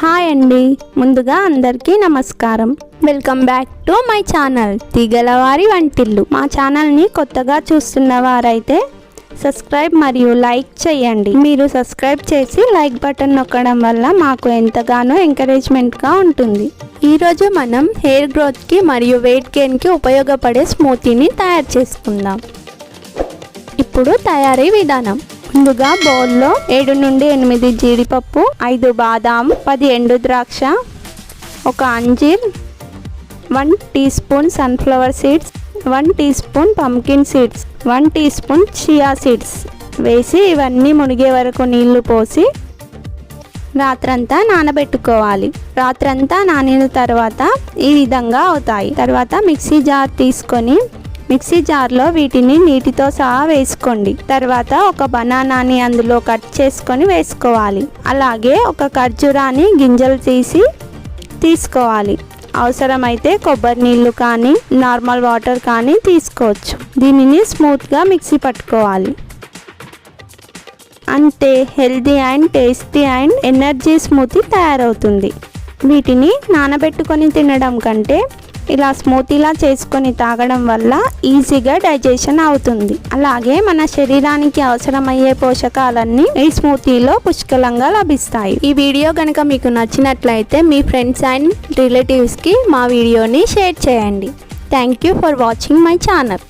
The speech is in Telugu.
హాయ్ అండి, ముందుగా అందరికీ నమస్కారం. Welcome back to my channel Teegalavari Vantillu. మా ఛానల్ని కొత్తగా చూస్తున్న వారైతే సబ్స్క్రైబ్ మరియు లైక్ చేయండి. మీరు సబ్స్క్రైబ్ చేసి లైక్ బటన్ నొక్కడం వల్ల మాకు ఎంతగానో ఎంకరేజ్మెంట్గా ఉంటుంది. ఈరోజు మనం హెయిర్ గ్రోత్కి మరియు వెయిట్ గెయిన్కి ఉపయోగపడే స్మూతీని తయారు చేసుకుందాం. ఇప్పుడు తయారీ విధానం. ముందుగా బౌల్లో 7 నుండి 8 జీడిపప్పు, 5 బాదాం, 10 ఎండు ద్రాక్ష, 1 అంజీర్, 1 teaspoon sunflower seeds, 1 teaspoon pumpkin seeds, 1 teaspoon chia seeds వేసి ఇవన్నీ మునిగే వరకు నీళ్లు పోసి రాత్రంతా నానబెట్టుకోవాలి. రాత్రంతా నానిన తర్వాత ఈ విధంగా అవుతాయి. తర్వాత మిక్సీ జార్ తీసుకొని మిక్సీ జార్లో వీటిని నీటితో సహా వేసుకోండి. తర్వాత ఒక బనానాని అందులో కట్ చేసుకొని వేసుకోవాలి. అలాగే ఒక ఖర్జూరాన్ని గింజలు తీసుకోవాలి. అవసరమైతే కొబ్బరి నీళ్ళు కానీ నార్మల్ వాటర్ కానీ తీసుకోవచ్చు. దీనిని స్మూత్గా మిక్సీ పట్టుకోవాలి. అంతే, healthy and tasty and energy smoothie తయారవుతుంది. వీటిని నానబెట్టుకొని తినడం కంటే ఇలా స్మూతీలా చేసుకొని తాగడం వల్ల ఈజీగా డైజెషన్ అవుతుంది. అలాగే మన శరీరానికి అవసరమయ్యే పోషకాలన్నీ ఈ స్మూతీలో పుష్కలంగా లభిస్తాయి. ఈ వీడియో కనుక మీకు నచ్చినట్లయితే మీ ఫ్రెండ్స్ అండ్ రిలేటివ్స్కి మా వీడియోని షేర్ చేయండి. Thank you for watching my channel.